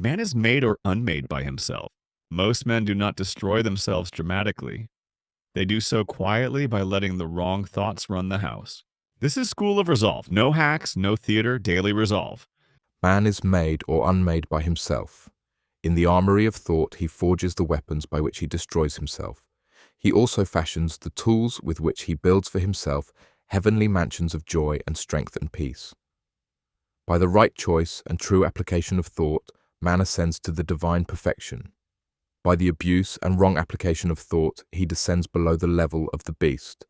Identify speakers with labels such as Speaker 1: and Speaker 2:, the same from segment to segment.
Speaker 1: Man is made or unmade by himself. Most men do not destroy themselves dramatically. They do so quietly by letting the wrong thoughts run the house. This is School of Resolve. No hacks, no theater, daily resolve.
Speaker 2: Man is made or unmade by himself. In the armory of thought, he forges the weapons by which he destroys himself. He also fashions the tools with which he builds for himself heavenly mansions of joy and strength and peace. By the right choice and true application of thought, man ascends to the divine perfection. By the abuse and wrong application of thought, he descends below the level of the beast.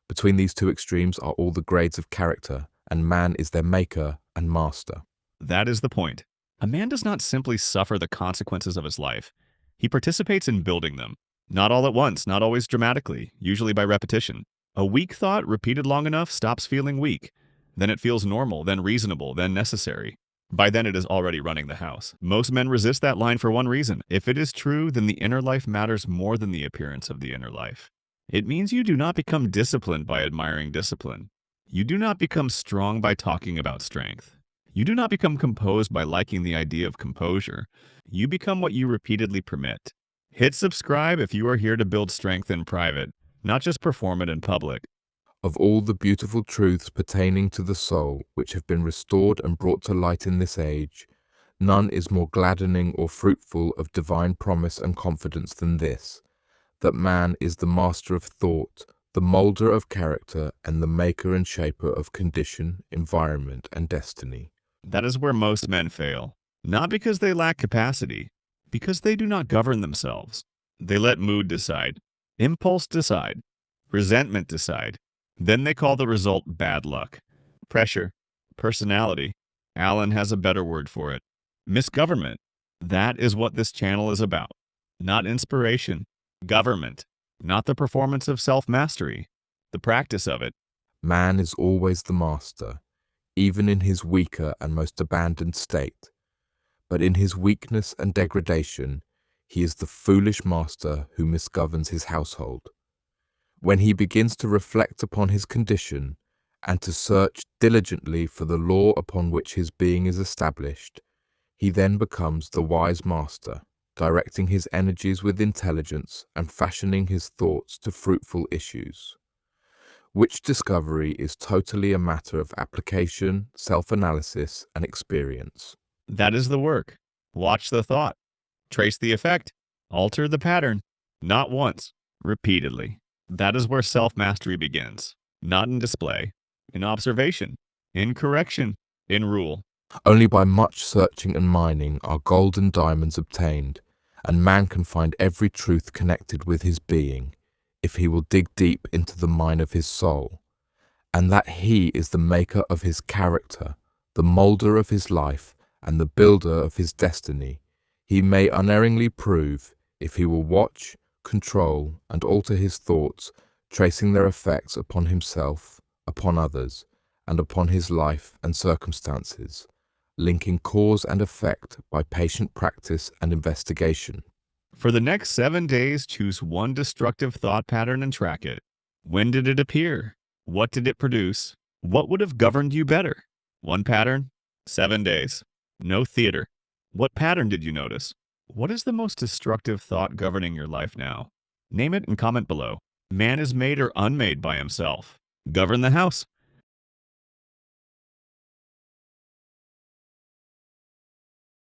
Speaker 2: Between these two extremes are all the grades of character, and man is their maker and master.
Speaker 1: That is the point. A man does not simply suffer the consequences of his life. He participates in building them. Not all at once, not always dramatically, usually by repetition. A weak thought, repeated long enough, stops feeling weak. Then it feels normal, then reasonable, then necessary. By then it is already running the house. Most men resist that line for one reason. If it is true, then the inner life matters more than the appearance of the inner life. It means you do not become disciplined by admiring discipline. You do not become strong by talking about strength. You do not become composed by liking the idea of composure. You become what you repeatedly permit. Hit subscribe if you are here to build strength in private, not just perform it in public.
Speaker 2: Of all the beautiful truths pertaining to the soul which have been restored and brought to light in this age, none is more gladdening or fruitful of divine promise and confidence than this, that man is the master of thought, the moulder of character, and the maker and shaper of condition, environment, and destiny.
Speaker 1: That is where most men fail. Not because they lack capacity, because they do not govern themselves. They let mood decide, impulse decide, resentment decide. Then they call the result bad luck. Pressure, personality. Alan has a better word for it. Misgovernment. That is what this channel is about. Not inspiration. Government. Not the performance of self-mastery. The practice of it.
Speaker 2: Man is always the master, even in his weaker and most abandoned state. But in his weakness and degradation, he is the foolish master who misgoverns his household. When he begins to reflect upon his condition and to search diligently for the law upon which his being is established, he then becomes the wise master, directing his energies with intelligence and fashioning his thoughts to fruitful issues. Which discovery is totally a matter of application, self-analysis, and experience.
Speaker 1: That is the work. Watch the thought. Trace the effect. Alter the pattern. Not once, repeatedly. That is where self-mastery begins. Not in display, in observation, in correction, in rule.
Speaker 2: Only by much searching and mining are gold and diamonds obtained, and man can find every truth connected with his being, if he will dig deep into the mine of his soul, and that he is the maker of his character, the moulder of his life, and the builder of his destiny, he may unerringly prove if he will watch, control, and alter his thoughts, tracing their effects upon himself, upon others, and upon his life and circumstances, linking cause and effect by patient practice and investigation.
Speaker 1: For the next 7 days, choose one destructive thought pattern and track it. When did it appear? What did it produce? What would have governed you better? One pattern, 7 days. No theater. What pattern did you notice? What is the most destructive thought governing your life now? Name it and comment below. Man is made or unmade by himself. Govern the house.